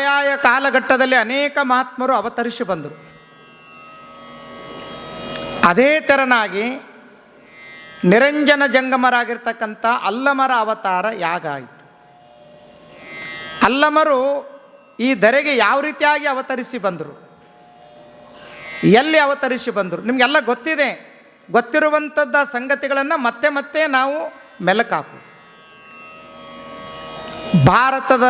ಆಯಾಯ ಕಾಲಘಟ್ಟದಲ್ಲಿ ಅನೇಕ ಮಹಾತ್ಮರು ಅವತರಿಸಿ ಬಂದರು. ಅದೇ ತೆರನಾಗಿ ನಿರಂಜನ ಜಂಗಮರಾಗಿರ್ತಕ್ಕಂಥ ಅಲ್ಲಮರ ಅವತಾರ ಯಾಗ ಆಯಿತು. ಅಲ್ಲಮರು ಈ ಧರೆಗೆ ಯಾವ ರೀತಿಯಾಗಿ ಅವತರಿಸಿ ಬಂದರು, ಎಲ್ಲಿ ಅವತರಿಸಿ ಬಂದರು ನಿಮಗೆಲ್ಲ ಗೊತ್ತಿದೆ. ಗೊತ್ತಿರುವಂಥದ್ದ ಸಂಗತಿಗಳನ್ನು ಮತ್ತೆ ಮತ್ತೆ ನಾವು ಮೆಲುಕಾಕುವುದು. ಭಾರತದ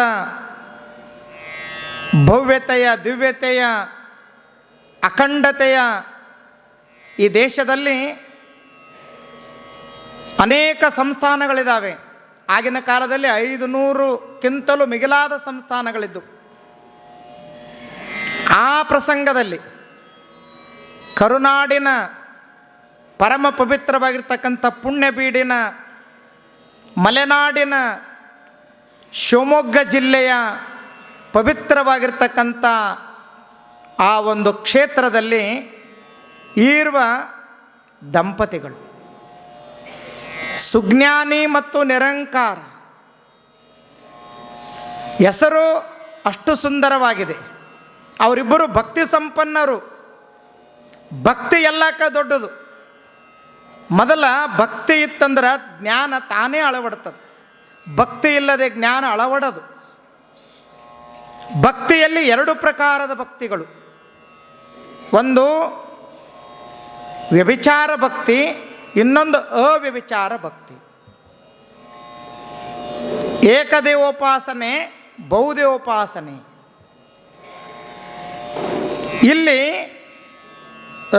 ಭವ್ಯತೆಯ, ದಿವ್ಯತೆಯ, ಅಖಂಡತೆಯ ಈ ದೇಶದಲ್ಲಿ ಅನೇಕ ಸಂಸ್ಥಾನಗಳಿದ್ದಾವೆ. ಆಗಿನ ಕಾಲದಲ್ಲಿ 500ಕ್ಕಿಂತಲೂ ಮಿಗಿಲಾದ ಸಂಸ್ಥಾನಗಳಿದ್ದು. ಆ ಪ್ರಸಂಗದಲ್ಲಿ ಕರುನಾಡಿನ ಪರಮ ಪವಿತ್ರವಾಗಿರ್ತಕ್ಕಂಥ ಪುಣ್ಯಬೀಡಿನ ಮಲೆನಾಡಿನ ಶಿವಮೊಗ್ಗ ಜಿಲ್ಲೆಯ ಪವಿತ್ರವಾಗಿರ್ತಕ್ಕಂಥ ಆ ಒಂದು ಕ್ಷೇತ್ರದಲ್ಲಿ ಇರುವ ದಂಪತಿಗಳು ಸುಜ್ಞಾನಿ ಮತ್ತು ನಿರಂಕಾರ. ಹೆಸರು ಅಷ್ಟು ಸುಂದರವಾಗಿದೆ. ಅವರಿಬ್ಬರು ಭಕ್ತಿ ಸಂಪನ್ನರು. ಭಕ್ತಿ ಎಲ್ಲಕ್ಕ ದೊಡ್ಡದು. ಮೊದಲ ಭಕ್ತಿ ಇತ್ತಂದ್ರೆ ಜ್ಞಾನ ತಾನೇ ಅಳವಡ್ತದೆ. ಭಕ್ತಿ ಇಲ್ಲದೆ ಜ್ಞಾನ ಅಳವಡದು. ಭಕ್ತಿಯಲ್ಲಿ 2 ಪ್ರಕಾರದ ಭಕ್ತಿಗಳು. ಒಂದು ವ್ಯಭಿಚಾರ ಭಕ್ತಿ, ಇನ್ನೊಂದು ಅವ್ಯಭಿಚಾರ ಭಕ್ತಿ. ಏಕದೇವೋಪಾಸನೆ, ಬಹುದೇವೋಪಾಸನೆ. ಇಲ್ಲಿ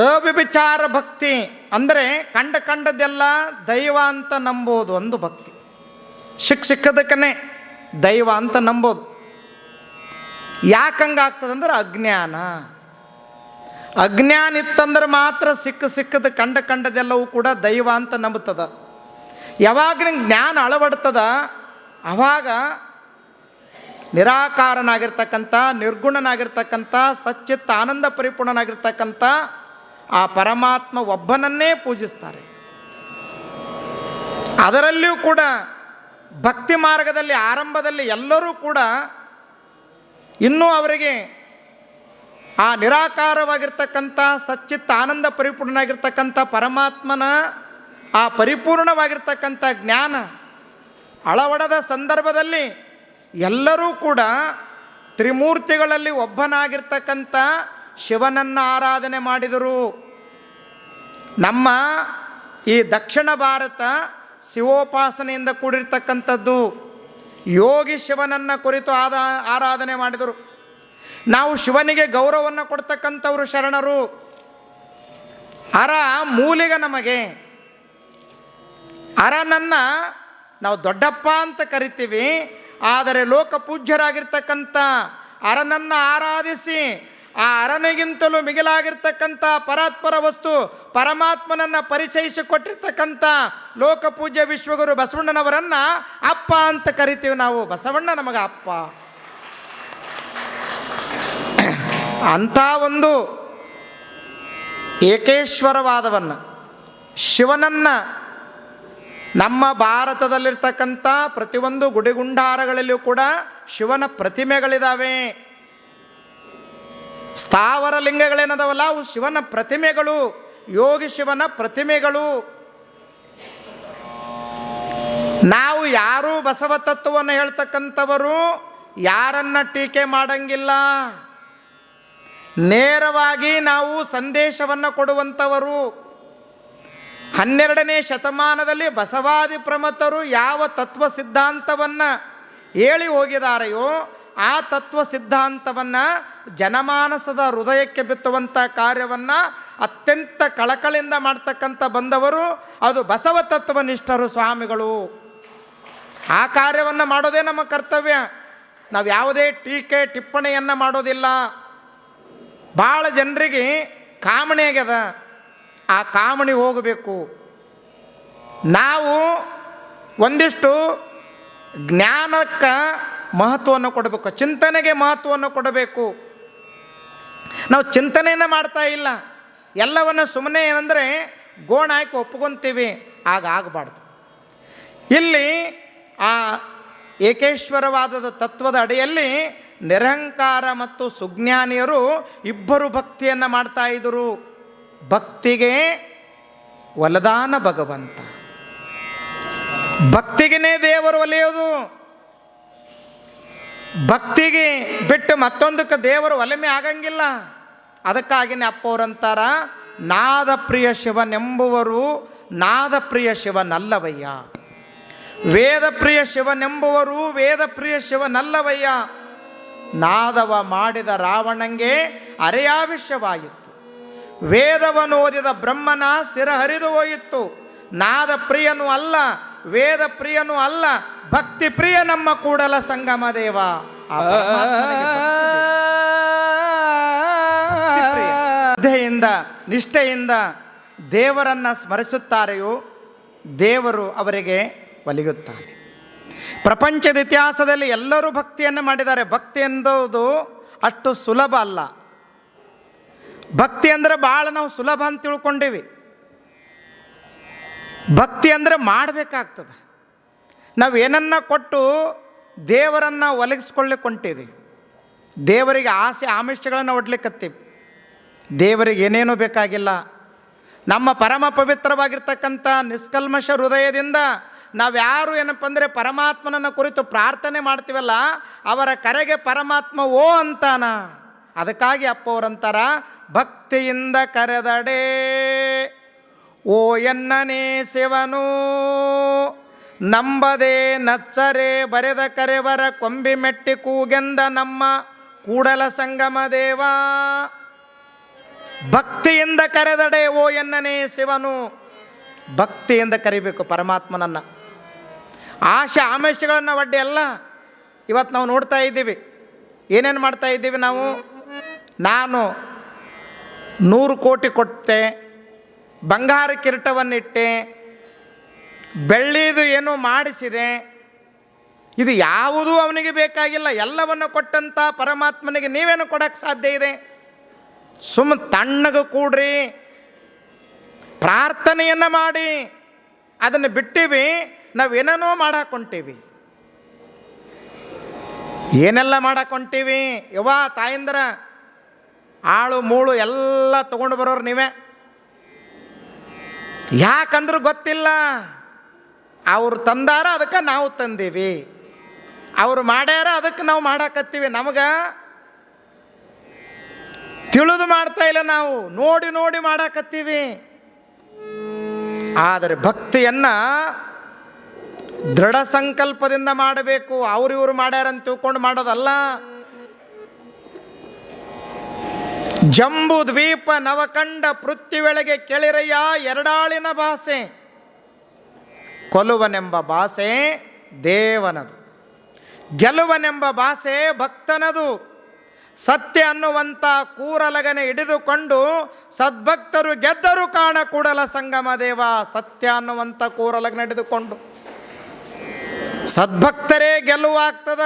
ಅವ್ಯಭಿಚಾರ ಭಕ್ತಿ ಅಂದರೆ ಕಂಡದ್ದೆಲ್ಲ ದೈವ ಅಂತ ನಂಬೋದು ಒಂದು ಭಕ್ತಿ. ಸಿಕ್ಕದಕ್ಕನೇ ದೈವ ಅಂತ ನಂಬೋದು. ಯಾಕಂಗಾಗ್ತದಂದ್ರೆ ಅಜ್ಞಾನ. ಅಜ್ಞಾನ ಇತ್ತಂದ್ರೆ ಮಾತ್ರ ಸಿಕ್ಕದ ಕಂಡದ್ದೆಲ್ಲವೂ ಕೂಡ ದೈವ ಅಂತ ನಂಬುತ್ತದ. ಯಾವಾಗ ನಿಂಗೆ ಜ್ಞಾನ ಅಳವಡ್ತದ ಆವಾಗ ನಿರಾಕಾರನಾಗಿರ್ತಕ್ಕಂಥ, ನಿರ್ಗುಣನಾಗಿರ್ತಕ್ಕಂಥ, ಸಚ್ಚಿತ್ತ ಆನಂದ ಪರಿಪೂರ್ಣನಾಗಿರ್ತಕ್ಕಂಥ ಆ ಪರಮಾತ್ಮ ಒಬ್ಬನನ್ನೇ ಪೂಜಿಸ್ತಾರೆ. ಅದರಲ್ಲಿಯೂ ಕೂಡ ಭಕ್ತಿ ಮಾರ್ಗದಲ್ಲಿ ಆರಂಭದಲ್ಲಿ ಎಲ್ಲರೂ ಕೂಡ ಇನ್ನೂ ಅವರಿಗೆ ಆ ನಿರಾಕಾರವಾಗಿರ್ತಕ್ಕಂಥ ಸಚ್ಚಿತ್ತ ಆನಂದ ಪರಿಪೂರ್ಣನಾಗಿರ್ತಕ್ಕಂಥ ಪರಮಾತ್ಮನ ಆ ಪರಿಪೂರ್ಣವಾಗಿರ್ತಕ್ಕಂಥ ಜ್ಞಾನ ಅಳವಡದ ಸಂದರ್ಭದಲ್ಲಿ ಎಲ್ಲರೂ ಕೂಡ ತ್ರಿಮೂರ್ತಿಗಳಲ್ಲಿ ಒಬ್ಬನಾಗಿರ್ತಕ್ಕಂಥ ಶಿವನನ್ನು ಆರಾಧನೆ ಮಾಡಿದರು. ನಮ್ಮ ಈ ದಕ್ಷಿಣ ಭಾರತ ಶಿವೋಪಾಸನೆಯಿಂದ ಕೂಡಿರ್ತಕ್ಕಂಥದ್ದು. ಯೋಗಿ ಶಿವನನ್ನು ಕುರಿತು ಆರಾಧನೆ ಮಾಡಿದರು. ನಾವು ಶಿವನಿಗೆ ಗೌರವವನ್ನು ಕೊಡ್ತಕ್ಕಂಥವರು ಶರಣರು. ಅರ ಮೂಲಿಗ ನಮಗೆ. ಅರನನ್ನು ನಾವು ದೊಡ್ಡಪ್ಪ ಅಂತ ಕರಿತೀವಿ. ಆದರೆ ಲೋಕಪೂಜ್ಯರಾಗಿರ್ತಕ್ಕಂಥ ಅರನನ್ನು ಆರಾಧಿಸಿ ಆ ಅರನಿಗಿಂತಲೂ ಮಿಗಿಲಾಗಿರ್ತಕ್ಕಂಥ ಪರಾತ್ಪರ ವಸ್ತು ಪರಮಾತ್ಮನನ್ನು ಪರಿಚಯಿಸಿಕೊಟ್ಟಿರ್ತಕ್ಕಂಥ ಲೋಕಪೂಜ್ಯ ವಿಶ್ವಗುರು ಬಸವಣ್ಣನವರನ್ನು ಅಪ್ಪ ಅಂತ ಕರಿತೀವಿ ನಾವು. ಬಸವಣ್ಣ ನಮಗೆ ಅಪ್ಪ. ಅಂಥ ಒಂದು ಏಕೇಶ್ವರವಾದವನ್ನು ಶಿವನನ್ನು ನಮ್ಮ ಭಾರತದಲ್ಲಿರ್ತಕ್ಕಂಥ ಪ್ರತಿಯೊಂದು ಗುಡಿಗುಂಡಾರಗಳಲ್ಲಿಯೂ ಕೂಡ ಶಿವನ ಪ್ರತಿಮೆಗಳಿದ್ದಾವೆ. ಸ್ಥಾವರ ಲಿಂಗಗಳೇನದವಲ್ಲ ಅವು ಶಿವನ ಪ್ರತಿಮೆಗಳು, ಯೋಗಿ ಶಿವನ ಪ್ರತಿಮೆಗಳು. ನಾವು ಯಾರೂ ಬಸವ ತತ್ವವನ್ನು ಹೇಳ್ತಕ್ಕಂಥವರು ಯಾರನ್ನ ಟೀಕೆ ಮಾಡಂಗಿಲ್ಲ. ನೇರವಾಗಿ ನಾವು ಸಂದೇಶವನ್ನು ಕೊಡುವಂಥವರು. 12ನೇ ಶತಮಾನದಲ್ಲಿ ಬಸವಾದಿ ಪ್ರಮಥರು ಯಾವ ತತ್ವ ಸಿದ್ಧಾಂತವನ್ನು ಹೇಳಿ ಹೋಗಿದಾರೆಯೋ ಆ ತತ್ವ ಸಿದ್ಧಾಂತವನ್ನು ಜನಮಾನಸದ ಹೃದಯಕ್ಕೆ ಬಿತ್ತುವಂಥ ಕಾರ್ಯವನ್ನು ಅತ್ಯಂತ ಕಳಕಳಿಂದ ಮಾಡ್ತಕ್ಕಂಥ ಬಂದವರು ಅದು ಬಸವ ತತ್ವನಿಷ್ಠರು ಸ್ವಾಮಿಗಳು. ಆ ಕಾರ್ಯವನ್ನು ಮಾಡೋದೇ ನಮ್ಮ ಕರ್ತವ್ಯ. ನಾವು ಯಾವುದೇ ಟೀಕೆ ಟಿಪ್ಪಣಿಯನ್ನು ಮಾಡೋದಿಲ್ಲ. ಭಾಳ ಜನರಿಗೆ ಕಾಮಣಿ ಆಗ್ಯದ, ಆ ಕಾಮಣಿ ಹೋಗಬೇಕು. ನಾವು ಒಂದಿಷ್ಟು ಜ್ಞಾನಕ್ಕೆ ಮಹತ್ವವನ್ನು ಕೊಡಬೇಕು, ಚಿಂತನೆಗೆ ಮಹತ್ವವನ್ನು ಕೊಡಬೇಕು. ನಾವು ಚಿಂತನೆಯನ್ನು ಮಾಡ್ತಾ ಇಲ್ಲ. ಎಲ್ಲವನ್ನು ಸುಮ್ಮನೆ ಏನಂದರೆ ಗೋಣ ಹಾಕಿ ಒಪ್ಕೊತೀವಿ. ಆಗ ಆಗಬಾರ್ದು. ಇಲ್ಲಿ ಆ ಏಕೇಶ್ವರವಾದದ ತತ್ವದ ಅಡಿಯಲ್ಲಿ ನಿರಹಂಕಾರ ಮತ್ತು ಸುಜ್ಞಾನಿಯರು ಇಬ್ಬರು ಭಕ್ತಿಯನ್ನು ಮಾಡ್ತಾ ಇದ್ದರು. ಭಕ್ತಿಗೆ ಒಲದಾನ ಭಗವಂತ, ಭಕ್ತಿಗೇ ದೇವರು ಒಲಿಯೋದು. ಭಕ್ತಿಗೆ ಬಿಟ್ಟು ಮತ್ತೊಂದಕ್ಕೆ ದೇವರು ಒಲಿಮೆ ಆಗಂಗಿಲ್ಲ. ಅದಕ್ಕಾಗಿನೇ ಅಪ್ಪವರಂತಾರ, ನಾದ ಪ್ರಿಯ ಶಿವನೆಂಬುವರು ನಾದ ಪ್ರಿಯ ಶಿವನಲ್ಲವಯ್ಯ, ವೇದ ಪ್ರಿಯ ಶಿವನೆಂಬುವರು ವೇದ ಪ್ರಿಯ ಶಿವನಲ್ಲವಯ್ಯ. ನಾದವ ಮಾಡಿದ ರಾವಣಂಗೆ ಅರೆಯಾವಿಷ್ಯವಾಯಿತು, ವೇದವನ್ನು ಓದಿದ ಬ್ರಹ್ಮನ ಸಿರ ಹರಿದು ಹೋಯಿತು. ನಾದ ಪ್ರಿಯನೂ ಅಲ್ಲ, ವೇದ ಪ್ರಿಯನೂ ಅಲ್ಲ, ಭಕ್ತಿ ಪ್ರಿಯ ನಮ್ಮ ಕೂಡಲ ಸಂಗಮ ದೇವ. ಶ್ರದ್ಧೆಯಿಂದ ನಿಷ್ಠೆಯಿಂದ ದೇವರನ್ನು ಸ್ಮರಿಸುತ್ತಾರೆಯೋ ದೇವರು ಅವರಿಗೆ ಒಲಿಯುತ್ತಾನೆ. ಪ್ರಪಂಚದ ಇತಿಹಾಸದಲ್ಲಿ ಎಲ್ಲರೂ ಭಕ್ತಿಯನ್ನು ಮಾಡಿದ್ದಾರೆ. ಭಕ್ತಿ ಎಂಬುದು ಅಷ್ಟು ಸುಲಭ ಅಲ್ಲ. ಭಕ್ತಿ ಅಂದರೆ ಭಾಳ ನಾವು ಸುಲಭ ಅಂತ ತಿಳ್ಕೊಂಡೀವಿ. ಭಕ್ತಿ ಅಂದರೆ ಮಾಡಬೇಕಾಗ್ತದೆ. ನಾವು ಏನನ್ನ ಕೊಟ್ಟು ದೇವರನ್ನು ಒಲಗಿಸ್ಕೊಳ್ಳಿಕ್ಕೆ ಹೊಂಟಿದ್ದೀವಿ. ದೇವರಿಗೆ ಆಸೆ ಆಮಿಷಗಳನ್ನು ಒಡ್ಲಿಕ್ಕತ್ತೀವಿ. ದೇವರಿಗೆ ಏನೇನೂ ಬೇಕಾಗಿಲ್ಲ. ನಮ್ಮ ಪರಮ ಪವಿತ್ರವಾಗಿರ್ತಕ್ಕಂಥ ನಿಷ್ಕಲ್ಮಶ ಹೃದಯದಿಂದ ನಾವ್ಯಾರು ಏನಪ್ಪ ಅಂದರೆ ಪರಮಾತ್ಮನನ್ನು ಕುರಿತು ಪ್ರಾರ್ಥನೆ ಮಾಡ್ತೀವಲ್ಲ, ಅವರ ಕರೆಗೆ ಪರಮಾತ್ಮ ಓ ಅಂತಾನ. ಅದಕ್ಕಾಗಿ ಅಪ್ಪವರಂತಾರ, ಭಕ್ತಿಯಿಂದ ಕರೆದಡೆ ಓ ಎನ್ನನೇ ಶಿವನು, ನಂಬದೆ ನಚ್ಚರೆ ಬರೆದ ಕರೆವರ ಕೊಂಬಿ ಮೆಟ್ಟಿ ಕೂಗೆಂದ ನಮ್ಮ ಕೂಡಲ ಸಂಗಮ ದೇವ. ಭಕ್ತಿಯಿಂದ ಕರೆದಡೆ ಓ ಎನ್ನನೇ ಶಿವನು. ಭಕ್ತಿಯಿಂದ ಕರಿಬೇಕು ಪರಮಾತ್ಮನನ್ನು. ಆಶೆ ಆಮಿಷಗಳನ್ನು ಒಡ್ಡಿ ಅಲ್ಲ. ಇವತ್ತು ನಾವು ನೋಡ್ತಾ ಇದ್ದೀವಿ, ಏನೇನು ಮಾಡ್ತಾ ಇದ್ದೀವಿ ನಾವು. ನಾನು 100 ಕೋಟಿ ಕೊಟ್ಟೆ, ಬಂಗಾರ ಕಿರೀಟವನ್ನಿಟ್ಟೆ, ಬೆಳ್ಳಿದು ಏನೋ ಮಾಡಿಸಿದೆ. ಇದು ಯಾವುದೂ ಅವನಿಗೆ ಬೇಕಾಗಿಲ್ಲ. ಎಲ್ಲವನ್ನು ಕೊಟ್ಟಂಥ ಪರಮಾತ್ಮನಿಗೆ ನೀವೇನು ಕೊಡೋಕ್ಕೆ ಸಾಧ್ಯ ಇದೆ? ಸುಮ್ಮನೆ ತಣ್ಣಗೆ ಕೂಡ್ರಿ, ಪ್ರಾರ್ಥನೆಯನ್ನು ಮಾಡಿ. ಅದನ್ನು ಬಿಟ್ಟಿವಿ, ನಾವೇನೇನೋ ಮಾಡಾಕೊಂತೀವಿ. ಏನೆಲ್ಲ ಮಾಡಾಕೊಂತೀವಿ ಯವ್ವ ತಾಯಿಂದ್ರ, ಆಳು ಮೂಳು ಎಲ್ಲ ತೊಗೊಂಡು ಬರೋರು ನೀವೇ. ಯಾಕಂದ್ರೂ ಗೊತ್ತಿಲ್ಲ. ಅವರು ತಂದಾರ, ಅದಕ್ಕೆ ನಾವು ತಂದೀವಿ. ಅವರು ಮಾಡ್ಯಾರ, ಅದಕ್ಕೆ ನಾವು ಮಾಡಾಕತ್ತೀವಿ. ನಮಗೆ ತಿಳಿದು ಮಾಡ್ತಾ ಇಲ್ಲ, ನಾವು ನೋಡಿ ನೋಡಿ ಮಾಡಾಕತ್ತೀವಿ. ಆದರೆ ಭಕ್ತಿಯನ್ನು ದೃಢ ಸಂಕಲ್ಪದಿಂದ ಮಾಡಬೇಕು. ಅವ್ರಿವ್ರು ಮಾಡ್ಯಾರಂತ ತಿಳ್ಕೊಂಡು ಮಾಡೋದಲ್ಲ. ಜಂಬು ದ್ವೀಪ ನವಕಂಡ ಪೃಥ್ವಿಯೊಳಗೆ ಕೆಳಿರಯ್ಯ ಎರಡಾಳಿನ ಭಾಷೆ, ಕೊಲುವನೆಂಬ ಭಾಷೆ ದೇವನದು, ಗೆಲುವನೆಂಬ ಭಾಷೆ ಭಕ್ತನದು. ಸತ್ಯ ಅನ್ನುವಂಥ ಕೂರಲಗನೆ ಹಿಡಿದುಕೊಂಡು ಸದ್ಭಕ್ತರು ಗೆದ್ದರು ಕಾಣ ಕೂಡಲ ಸಂಗಮ ದೇವ. ಸತ್ಯ ಅನ್ನುವಂಥ ಕೂರಲಗನೆ ಹಿಡಿದುಕೊಂಡು ಸದ್ಭಕ್ತರೇ ಗೆಲುವಾಗ್ತದ.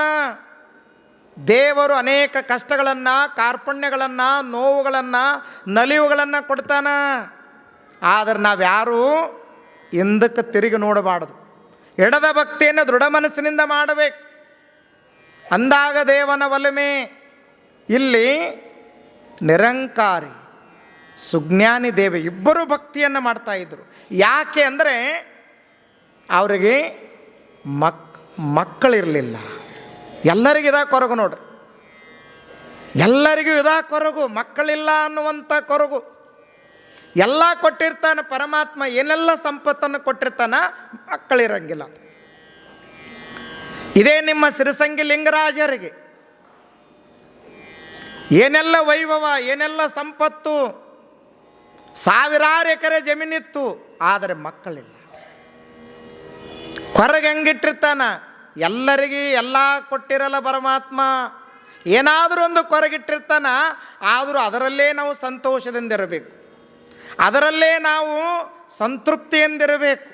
ದೇವರು ಅನೇಕ ಕಷ್ಟಗಳನ್ನು, ಕಾರ್ಪಣ್ಯಗಳನ್ನು, ನೋವುಗಳನ್ನು, ನಲಿವುಗಳನ್ನು ಕೊಡ್ತಾನ. ಆದರೆ ನಾವ್ಯಾರೂ ಹಿಂದಕ್ಕೆ ತಿರುಗಿ ನೋಡಬಾರ್ದು. ಎಡದ ಭಕ್ತಿಯನ್ನು ದೃಢ ಮನಸ್ಸಿನಿಂದ ಮಾಡಬೇಕು. ಅಂದಾಗ ದೇವನ ಒಲುಮೆ. ಇಲ್ಲಿ ನಿರಂಕಾರಿ ಸುಜ್ಞಾನಿ ದೇವಿ ಇಬ್ಬರು ಭಕ್ತಿಯನ್ನು ಮಾಡ್ತಾಯಿದ್ರು. ಯಾಕೆ ಅಂದರೆ ಅವರಿಗೆ ಮಕ್ಕಳಿರಲಿಲ್ಲ. ಎಲ್ಲರಿಗೂ ಇದಾ ಕೊರಗು ನೋಡ್ರಿ, ಎಲ್ಲರಿಗೂ ಇದಾ ಕೊರಗು. ಮಕ್ಕಳಿಲ್ಲ ಅನ್ನುವಂಥ ಕೊರಗು. ಎಲ್ಲ ಕೊಟ್ಟಿರ್ತಾನೆ ಪರಮಾತ್ಮ, ಏನೆಲ್ಲ ಸಂಪತ್ತನ್ನು ಕೊಟ್ಟಿರ್ತಾನ, ಮಕ್ಕಳಿರಂಗಿಲ್ಲ. ಇದೇ ನಿಮ್ಮ ಸಿರಸಂಗಿ ಲಿಂಗರಾಜರಿಗೆ ಏನೆಲ್ಲ ವೈಭವ, ಏನೆಲ್ಲ ಸಂಪತ್ತು, ಸಾವಿರಾರು ಎಕರೆ ಜಮೀನಿತ್ತು, ಆದರೆ ಮಕ್ಕಳಿಲ್ಲ. ಕೊರಗೆ ಹೆಂಗಿಟ್ಟಿರ್ತಾನ, ಎಲ್ಲರಿಗೂ ಎಲ್ಲ ಕೊಟ್ಟಿರಲ್ಲ ಪರಮಾತ್ಮ. ಏನಾದರೂ ಒಂದು ಕೊರಗಿಟ್ಟಿರ್ತಾನ. ಆದರೂ ಅದರಲ್ಲೇ ನಾವು ಸಂತೋಷದಿಂದಿರಬೇಕು, ಅದರಲ್ಲೇ ನಾವು ಸಂತೃಪ್ತಿಯಿಂದಿರಬೇಕು.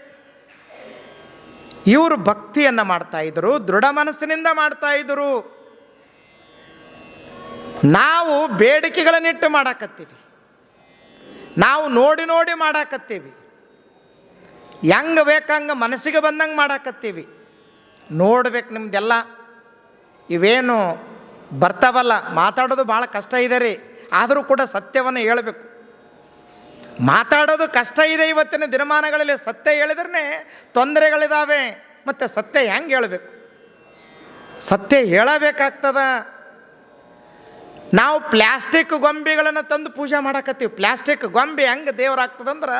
ಇವರು ಭಕ್ತಿಯನ್ನು ಮಾಡ್ತಾಯಿದ್ರು, ದೃಢ ಮನಸ್ಸಿನಿಂದ ಮಾಡ್ತಾಯಿದ್ರು. ನಾವು ಬೇಡಿಕೆಗಳನ್ನಿಟ್ಟು ಮಾಡಾಕತ್ತೀವಿ, ನಾವು ನೋಡಿ ನೋಡಿ ಮಾಡಾಕತ್ತೀವಿ, ಹೆಂಗೆ ಬೇಕಂಗೆ ಮನಸ್ಸಿಗೆ ಬಂದಂಗೆ ಮಾಡಾಕತ್ತೀವಿ. ನೋಡ್ಬೇಕು ನಿಮ್ದೆಲ್ಲ ಇವೇನು ಬರ್ತಾವಲ್ಲ. ಮಾತಾಡೋದು ಭಾಳ ಕಷ್ಟ ಇದೆ ರೀ, ಆದರೂ ಕೂಡ ಸತ್ಯವನ್ನು ಹೇಳಬೇಕು. ಮಾತಾಡೋದು ಕಷ್ಟ ಇದೆ ಇವತ್ತಿನ ದಿನಮಾನಗಳಲ್ಲಿ. ಸತ್ಯ ಹೇಳಿದ್ರೆ ತೊಂದರೆಗಳಿದ್ದಾವೆ. ಮತ್ತು ಸತ್ಯ ಹೆಂಗೆ ಹೇಳಬೇಕು? ಸತ್ಯ ಹೇಳಬೇಕಾಗ್ತದ. ನಾವು ಪ್ಲ್ಯಾಸ್ಟಿಕ್ ಗೊಂಬೆಗಳನ್ನು ತಂದು ಪೂಜೆ ಮಾಡಕತ್ತೀವಿ. ಪ್ಲ್ಯಾಸ್ಟಿಕ್ ಗೊಂಬೆ ಹೆಂಗೆ ದೇವರಾಗ್ತದಂದ್ರೆ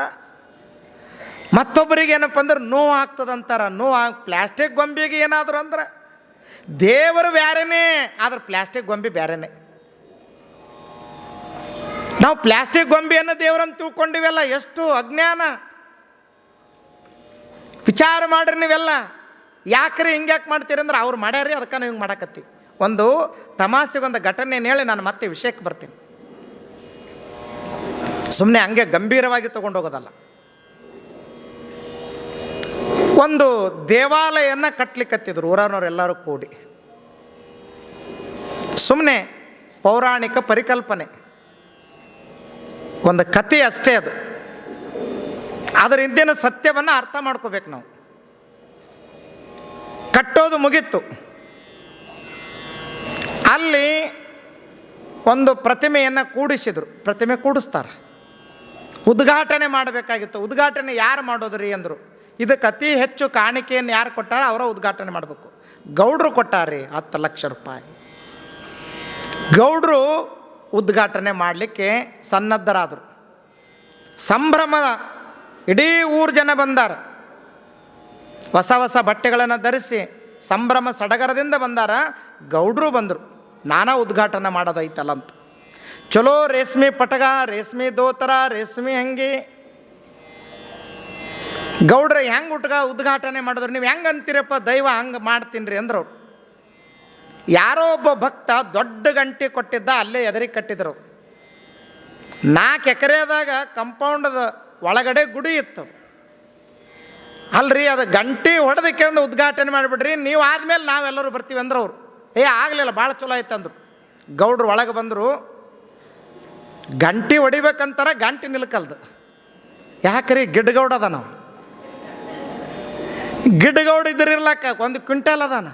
ಮತ್ತೊಬ್ಬರಿಗೆ ಏನಪ್ಪ ಅಂದ್ರೆ ನೋವು ಆಗ್ತದಂತಾರೆ. ಪ್ಲ್ಯಾಸ್ಟಿಕ್ ಗೊಂಬೆಗೆ ಏನಾದರೂ ಅಂದ್ರೆ ದೇವರು ಬೇರೆನೇ, ಆದ್ರೆ ಪ್ಲ್ಯಾಸ್ಟಿಕ್ ಗೊಂಬೆ ಬೇರೆನೇ. ನಾವು ಪ್ಲ್ಯಾಸ್ಟಿಕ್ ಗೊಂಬೆಯನ್ನು ದೇವರನ್ನು ತಿಳ್ಕೊಂಡಿವೆಲ್ಲ. ಎಷ್ಟು ಅಜ್ಞಾನ! ವಿಚಾರ ಮಾಡ್ರಿ ನೀವೆಲ್ಲ. ಯಾಕ್ರಿ ಹಿಂಗ್ಯಾಕೆ ಮಾಡ್ತೀರಿ ಅಂದ್ರೆ ಅವ್ರು ಮಾಡ್ಯಾರಿ, ಅದಕ್ಕೆ ನಾವು ಹಿಂಗೆ ಮಾಡಕತ್ತೀವಿ. ಒಂದು ತಮಾಷೆಗೊಂದು ಘಟನೆಯನ್ನು ಹೇಳಿ ನಾನು ಮತ್ತೆ ವಿಷಯಕ್ಕೆ ಬರ್ತೀನಿ. ಸುಮ್ಮನೆ ಹಂಗೆ ಗಂಭೀರವಾಗಿ ತೊಗೊಂಡೋಗೋದಲ್ಲ. ಒಂದು ದೇವಾಲಯವನ್ನು ಕಟ್ಟಲಿಕ್ಕತ್ತಿದ್ರು ಊರನವರೆಲ್ಲರೂ ಕೂಡಿ. ಸುಮ್ಮನೆ ಪೌರಾಣಿಕ ಪರಿಕಲ್ಪನೆ, ಒಂದು ಕಥೆ ಅಷ್ಟೇ ಅದು. ಅದರ ಹಿಂದಿನ ಸತ್ಯವನ್ನು ಅರ್ಥ ಮಾಡ್ಕೋಬೇಕು ನಾವು. ಕಟ್ಟೋದು ಮುಗೀತು. ಅಲ್ಲಿ ಒಂದು ಪ್ರತಿಮೆಯನ್ನು ಕೂಡಿಸಿದರು. ಪ್ರತಿಮೆ ಕೂಡಿಸ್ತಾರೆ. ಉದ್ಘಾಟನೆ ಮಾಡಬೇಕಾಗಿತ್ತು. ಉದ್ಘಾಟನೆ ಯಾರು ಮಾಡೋದ್ರಿ ಅಂದರು. ಇದಕ್ಕೆ ಅತಿ ಹೆಚ್ಚು ಕಾಣಿಕೆಯನ್ನು ಯಾರು ಕೊಟ್ಟಾರ ಅವರ ಉದ್ಘಾಟನೆ ಮಾಡಬೇಕು. ಗೌಡ್ರು ಕೊಟ್ಟಾರಿ 10 ಲಕ್ಷ ರೂಪಾಯಿ. ಗೌಡ್ರು ಉದ್ಘಾಟನೆ ಮಾಡಲಿಕ್ಕೆ ಸನ್ನದ್ಧರಾದರು. ಸಂಭ್ರಮ, ಇಡೀ ಊರು ಜನ ಬಂದಾರ. ಹೊಸ ಹೊಸ ಬಟ್ಟೆಗಳನ್ನು ಧರಿಸಿ ಸಂಭ್ರಮ ಸಡಗರದಿಂದ ಬಂದಾರ. ಗೌಡ್ರು ಬಂದರು. ನಾನಾ ಉದ್ಘಾಟನೆ ಮಾಡೋದೈತಲ್ಲ ಅಂತ. ಚಲೋ ರೇಷ್ಮೆ ಪಟಗ, ರೇಷ್ಮೆ ದೋತರ, ರೇಷ್ಮೆ ಅಂಗಿ. ಗೌಡ್ರ ಹೆಂಗೆ ಉದ್ಘಾಟನೆ ಮಾಡಿದ್ರು. ನೀವು ಹೆಂಗೆ ಅಂತೀರಪ್ಪ? ದೈವ ಹಂಗೆ ಮಾಡ್ತೀನಿ ರೀ ಅಂದ್ರು. ಯಾರೋ ಒಬ್ಬ ಭಕ್ತ ದೊಡ್ಡ ಗಂಟೆ ಕೊಟ್ಟಿದ್ದ, ಅಲ್ಲೇ ಎದರಿಗೆ ಕಟ್ಟಿದ್ರು. 4 ಎಕರೆದಾಗ ಕಂಪೌಂಡದ ಒಳಗಡೆ ಗುಡಿ ಇತ್ತು. ಅಲ್ರಿ, ಅದು ಗಂಟೆ ಹೊಡೆದಕ್ಕೆ ಅಂದು ಉದ್ಘಾಟನೆ ಮಾಡಿಬಿಡ್ರಿ, ನೀವು ಆದಮೇಲೆ ನಾವೆಲ್ಲರೂ ಬರ್ತೀವಿ ಅಂದ್ರೆ ಅವ್ರು ಆಗಲಿಲ್ಲ, ಭಾಳ ಚಲೋ ಆಯ್ತು ಅಂದರು. ಗೌಡ್ರು ಒಳಗೆ ಬಂದರು. ಗಂಟೆ ಹೊಡಿಬೇಕಂತಾರ, ಗಂಟೆ ನಿಲ್ಕಲ್ದು. ಯಾಕ್ರಿ? ಗಿಡ್ಗೌಡ ಅದ. ನಾವು ಗಿಡ್ಗೌಡ ಇದ್ರಿರ್ಲಕ್ಕ 1 ಕ್ವಿಂಟಲ್ ಅದಾನ.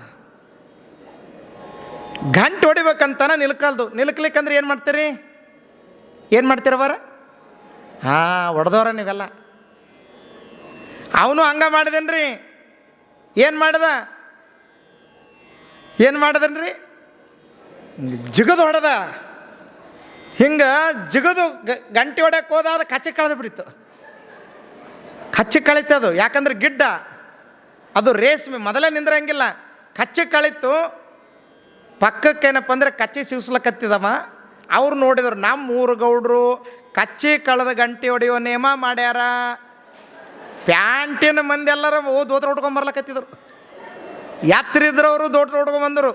ಗಂಟೆ ಹೊಡಿಬೇಕಂತಾನ ನಿಲ್ಕಲ್ದು. ನಿಲ್ಕಲಿಕ್ಕಂದ್ರೆ ಏನು ಮಾಡ್ತೀರಿ? ಏನು ಮಾಡ್ತೀರವರ? ಹೊಡೆದವ್ರ ನೀವೆಲ್ಲ. ಅವನು ಹಂಗೆ ಮಾಡಿದೇನ್ರಿ. ಏನು ಮಾಡಿದನ್ರಿ? ಜಿಗದು ಹೊಡೆದ. ಹಿಂಗೆ ಜಿಗದು ಗಂಟೆ ಹೊಡ್ಯಕ್ಕೆ ಹೋದಾದ ಕಚ್ಚಿ ಕಳೆದು ಬಿಡಿತು. ಕಚ್ಚಿ ಕಳೀತದು. ಯಾಕಂದ್ರೆ ಗಿಡ್ಡ ಅದು ರೇಷ್ಮೆ ಮೊದಲೇ ನಿಂದ್ರಂಗಿಲ್ಲ. ಕಚ್ಚಿ ಕಳೀತು. ಪಕ್ಕಕ್ಕೇನಪ್ಪ ಅಂದ್ರೆ ಕಚ್ಚಿ ಸಿಗಿಸ್ಲಕತ್ತಿದವ. ಅವ್ರು ನೋಡಿದ್ರು, ನಮ್ಮ ಊರು ಗೌಡ್ರು ಕಚ್ಚಿ ಕಳೆದ ಗಂಟೆ ಹೊಡೆಯೋ ನೇಮ ಮಾಡ್ಯಾರ. ಪ್ಯಾಂಟಿನ ಮಂದಿ ಎಲ್ಲರ ದೋತ್ರ ಉಟ್ಕೊಂಬರ್ಲಕತ್ತಿದ್ರು. ಯಾತ್ರಿದ್ರು ಅವರು ದೋತ್ರ ಉಟ್ಕೊಂಬಂದರು.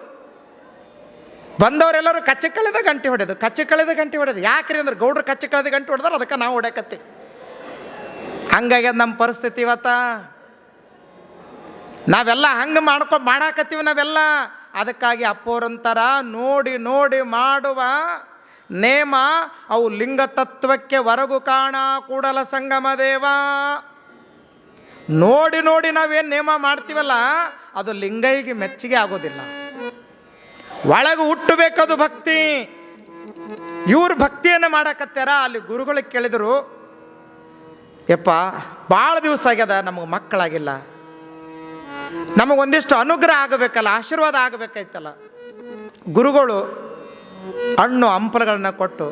ಬಂದವರೆಲ್ಲರೂ ಕಚ್ಚಿ ಕಳೆದ ಗಂಟೆ ಹೊಡೆದು. ಯಾಕ್ರಿ ಅಂದ್ರೆ ಗೌಡ್ರು ಕಚ್ಚಿ ಕಳೆದ ಗಂಟೆ ಹೊಡೆದಾರ, ಅದಕ್ಕೆ ನಾವು ಹೊಡ್ಯಾಕತ್ತೀವಿ. ಹಂಗಾಗಿ ಅದು ನಮ್ಮ ಪರಿಸ್ಥಿತಿ ಇವತ್ತ. ನಾವೆಲ್ಲ ಹಂಗೆ ಮಾಡಾಕತ್ತೀವಿ ನಾವೆಲ್ಲ. ಅದಕ್ಕಾಗಿ ಅಪ್ಪೋರಂತರ ನೋಡಿ ನೋಡಿ ಮಾಡುವ ನೇಮ ಅವು ಲಿಂಗ ತತ್ವಕ್ಕೆ ಹೊರಗು ಕಾಣ ಕೂಡಲ ಸಂಗಮ ದೇವ. ನೋಡಿ ನೋಡಿ ನಾವೇನು ನೇಮ ಮಾಡ್ತೀವಲ್ಲ, ಅದು ಲಿಂಗೈಗೆ ಮೆಚ್ಚುಗೆ ಆಗೋದಿಲ್ಲ. ಒಳಗೆ ಹುಟ್ಟಬೇಕದು ಭಕ್ತಿ. ಇವ್ರು ಭಕ್ತಿಯನ್ನು ಮಾಡಕತ್ತಾರ. ಅಲ್ಲಿ ಗುರುಗಳಿಗೆ ಕೇಳಿದರು, ಯಪ್ಪ ಭಾಳ ದಿವಸ ಆಗ್ಯದ, ನಮಗೆ ಮಕ್ಕಳಾಗಿಲ್ಲ, ನಮಗೊಂದಿಷ್ಟು ಅನುಗ್ರಹ ಆಗಬೇಕಲ್ಲ, ಆಶೀರ್ವಾದ ಆಗಬೇಕಾಯ್ತಲ್ಲ. ಗುರುಗಳು ಹಣ್ಣು ಹಂಪಲುಗಳನ್ನ ಕೊಟ್ಟು,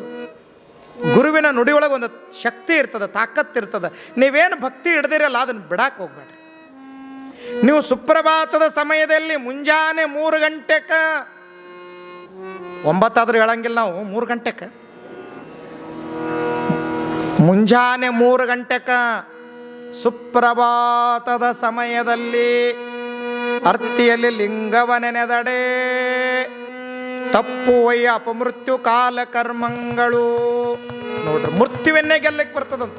ಗುರುವಿನ ನುಡಿಯೊಳಗೆ ಒಂದು ಶಕ್ತಿ ಇರ್ತದೆ, ತಾಕತ್ತಿರ್ತದೆ. ನೀವೇನು ಭಕ್ತಿ ಹಿಡ್ದಿರಲ್ಲ ಅದನ್ನು ಬಿಡಕ್ಕೆ ಹೋಗ್ಬೇಡ್ರಿ. ನೀವು ಸುಪ್ರಭಾತದ ಸಮಯದಲ್ಲಿ ಮುಂಜಾನೆ 3 ಗಂಟೆಗೆ, 9 ಆದರೂ ಹೇಳಂಗಿಲ್ಲ ನಾವು, 3 ಗಂಟೆಗೆ, ಮುಂಜಾನೆ 3 ಗಂಟೆಗೆ ಸುಪ್ರಭಾತದ ಸಮಯದಲ್ಲಿ ಅರ್ತಿಯಲ್ಲಿ ಲಿಂಗವನೆನೆದಡೆ ತಪ್ಪುವಯ್ಯ ಅಪಮೃತ್ಯು ಕಾಲ ಕರ್ಮಗಳು. ನೋಡ್ರಿ, ಮೃತ್ಯುವನ್ನೇ ಗೆಲ್ಲಕ್ಕೆ ಬರ್ತದಂತ.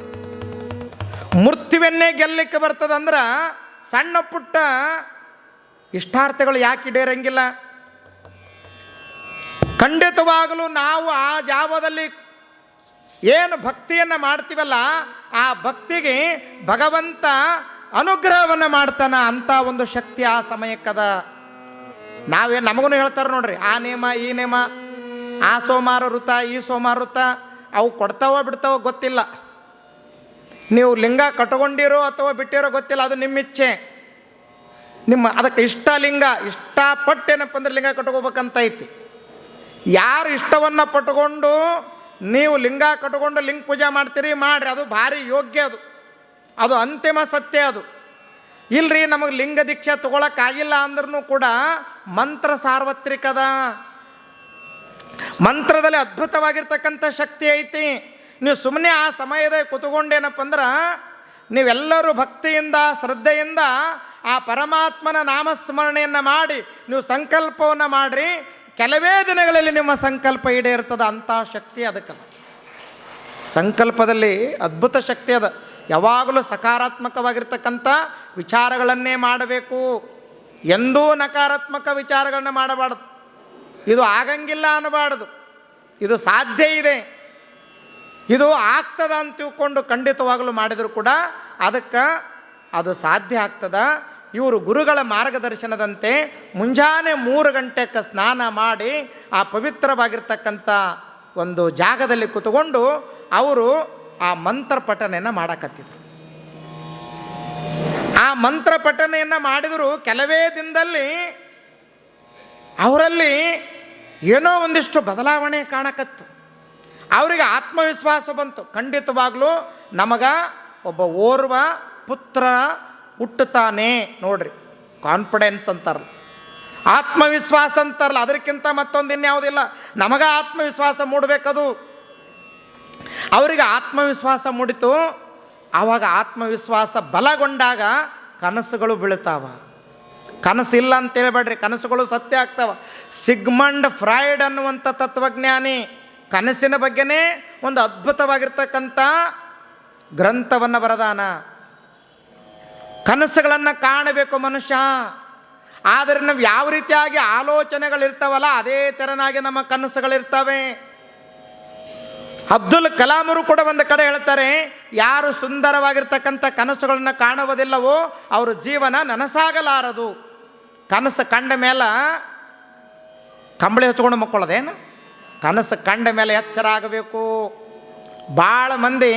ಮೃತ್ಯುವನ್ನೇ ಗೆಲ್ಲಕ್ಕೆ ಬರ್ತದಂದ್ರೆ ಸಣ್ಣ ಪುಟ್ಟ ಇಷ್ಟಾರ್ಥಗಳು ಯಾಕೆ ಈಡೇರಂಗಿಲ್ಲ? ಖಂಡಿತವಾಗಲೂ ನಾವು ಆ ಜಾವದಲ್ಲಿ ಏನು ಭಕ್ತಿಯನ್ನು ಮಾಡ್ತೀವಲ್ಲ, ಆ ಭಕ್ತಿಗೆ ಭಗವಂತ ಅನುಗ್ರಹವನ್ನು ಮಾಡ್ತಾನ. ಅಂಥ ಒಂದು ಶಕ್ತಿ ಆ ಸಮಯಕ್ಕದ. ನಮಗೂ ಹೇಳ್ತಾರೆ ನೋಡ್ರಿ, ಆ ನೇಮ ಈ ನೇಮ, ಆ ಸೋಮವಾರ ವೃತ ಈ ಸೋಮವಾರ ವೃತ, ಅವು ಕೊಡ್ತಾವೋ ಬಿಡ್ತಾವೋ ಗೊತ್ತಿಲ್ಲ. ನೀವು ಲಿಂಗ ಕಟ್ಕೊಂಡಿರೋ ಅಥವಾ ಬಿಟ್ಟಿರೋ ಗೊತ್ತಿಲ್ಲ, ಅದು ನಿಮ್ಮ ಇಚ್ಛೆ. ಅದಕ್ಕೆ ಇಷ್ಟ ಲಿಂಗ ಇಷ್ಟಪಟ್ಟೇನಪ್ಪ ಅಂದ್ರೆ ಲಿಂಗ ಕಟ್ಕೋಬೇಕಂತ ಐತಿ. ಯಾರು ಇಷ್ಟವನ್ನು ಪಟ್ಕೊಂಡು ನೀವು ಲಿಂಗ ಕಟ್ಕೊಂಡು ಲಿಂಗ ಪೂಜೆ ಮಾಡ್ತೀರಿ, ಮಾಡಿರಿ, ಅದು ಭಾರಿ ಯೋಗ್ಯ. ಅದು ಅಂತಿಮ ಸತ್ಯ. ಅದು ಇಲ್ರಿ ನಮಗೆ ಲಿಂಗ ದೀಕ್ಷೆ ತಗೊಳಕ್ಕಾಗಿಲ್ಲ ಅಂದ್ರೂ ಕೂಡ ಮಂತ್ರ ಸಾರ್ವತ್ರಿಕದ. ಮಂತ್ರದಲ್ಲಿ ಅದ್ಭುತವಾಗಿರ್ತಕ್ಕಂಥ ಶಕ್ತಿ ಐತಿ. ನೀವು ಸುಮ್ಮನೆ ಆ ಸಮಯದ ಕೂತ್ಕೊಂಡೇನಪ್ಪ ಅಂದ್ರೆ ನೀವೆಲ್ಲರೂ ಭಕ್ತಿಯಿಂದ ಶ್ರದ್ಧೆಯಿಂದ ಆ ಪರಮಾತ್ಮನ ನಾಮಸ್ಮರಣೆಯನ್ನು ಮಾಡಿ ನೀವು ಸಂಕಲ್ಪವನ್ನು ಮಾಡಿರಿ, ಕೆಲವೇ ದಿನಗಳಲ್ಲಿ ನಿಮ್ಮ ಸಂಕಲ್ಪ ಈಡೇರ್ತದೆ. ಅಂಥ ಶಕ್ತಿ ಅದಕ್ಕದ. ಸಂಕಲ್ಪದಲ್ಲಿ ಅದ್ಭುತ ಶಕ್ತಿ ಅದ. ಯಾವಾಗಲೂ ಸಕಾರಾತ್ಮಕವಾಗಿರ್ತಕ್ಕಂಥ ವಿಚಾರಗಳನ್ನೇ ಮಾಡಬೇಕು, ಎಂದೂ ನಕಾರಾತ್ಮಕ ವಿಚಾರಗಳನ್ನ ಮಾಡಬಾರ್ದು. ಇದು ಆಗಂಗಿಲ್ಲ ಅನ್ನಬಾರ್ದು, ಇದು ಸಾಧ್ಯ ಇದೆ, ಇದು ಆಗ್ತದ ಅಂತ ತಿಳ್ಕೊಂಡು ಖಂಡಿತವಾಗಲೂ ಮಾಡಿದರೂ ಕೂಡ ಅದಕ್ಕೆ ಅದು ಸಾಧ್ಯ ಆಗ್ತದ. ಇವರು ಗುರುಗಳ ಮಾರ್ಗದರ್ಶನದಂತೆ ಮುಂಜಾನೆ 3 ಗಂಟೆಗೆ ಸ್ನಾನ ಮಾಡಿ ಆ ಪವಿತ್ರವಾಗಿರ್ತಕ್ಕಂಥ ಒಂದು ಜಾಗದಲ್ಲಿ ಕೂತ್ಕೊಂಡು ಅವರು ಆ ಮಂತ್ರ ಪಠನೆಯನ್ನು ಮಾಡಕತ್ತಿದ್ರು. ಆ ಮಂತ್ರ ಪಠನೆಯನ್ನು ಮಾಡಿದರೂ ಕೆಲವೇ ದಿನದಲ್ಲಿ ಅವರಲ್ಲಿ ಏನೋ ಒಂದಿಷ್ಟು ಬದಲಾವಣೆ ಕಾಣಕತ್ತು. ಅವರಿಗೆ ಆತ್ಮವಿಶ್ವಾಸ ಬಂತು. ಖಂಡಿತವಾಗಲೂ ನಮಗೆ ಒಬ್ಬ ಓರ್ವ ಪುತ್ರ ಹುಟ್ಟುತ್ತಾನೆ. ನೋಡ್ರಿ, ಕಾನ್ಫಿಡೆನ್ಸ್ ಅಂತಾರಲ್ಲ, ಆತ್ಮವಿಶ್ವಾಸ ಅಂತಾರಲ್ಲ, ಅದಕ್ಕಿಂತ ಮತ್ತೊಂದು ಇನ್ಯಾವುದಿಲ್ಲ. ನಮಗೆ ಆತ್ಮವಿಶ್ವಾಸ ಮೂಡಬೇಕದು. ಅವರಿಗೆ ಆತ್ಮವಿಶ್ವಾಸ ಮೂಡಿತು. ಆವಾಗ ಆತ್ಮವಿಶ್ವಾಸ ಬಲಗೊಂಡಾಗ ಕನಸುಗಳು ಬೀಳ್ತಾವ. ಕನಸಿಲ್ಲ ಅಂತೇಳ್ಬೇಡ್ರಿ, ಕನಸುಗಳು ಸತ್ಯ ಆಗ್ತಾವ. ಸಿಗ್ಮಂಡ್ ಫ್ರಾಯ್ಡ್ ಅನ್ನುವಂಥ ತತ್ವಜ್ಞಾನಿ ಕನಸಿನ ಬಗ್ಗೆನೇ ಒಂದು ಅದ್ಭುತವಾಗಿರ್ತಕ್ಕಂಥ ಗ್ರಂಥವನ್ನು ಬರೆದಾನ. ಕನಸುಗಳನ್ನು ಕಾಣಬೇಕು ಮನುಷ್ಯ. ಆದರೆ ನಾವು ಯಾವ ರೀತಿಯಾಗಿ ಆಲೋಚನೆಗಳಿರ್ತಾವಲ್ಲ ಅದೇ ತೆರನಾಗಿ ನಮ್ಮ ಕನಸುಗಳಿರ್ತವೆ. ಅಬ್ದುಲ್ ಕಲಾಮರು ಕೂಡ ಒಂದು ಕಡೆ ಹೇಳ್ತಾರೆ, ಯಾರು ಸುಂದರವಾಗಿರ್ತಕ್ಕಂಥ ಕನಸುಗಳನ್ನು ಕಾಣುವುದಿಲ್ಲವೋ ಅವ್ರ ಜೀವನ ನನಸಾಗಲಾರದು. ಕನಸು ಕಂಡ ಮೇಲೆ ಕಂಬಳಿ ಹಚ್ಕೊಂಡು ಮಕ್ಕಳದೇನು? ಕನಸು ಕಂಡ ಮೇಲೆ ಎಚ್ಚರ ಆಗಬೇಕು. ಭಾಳ ಮಂದಿ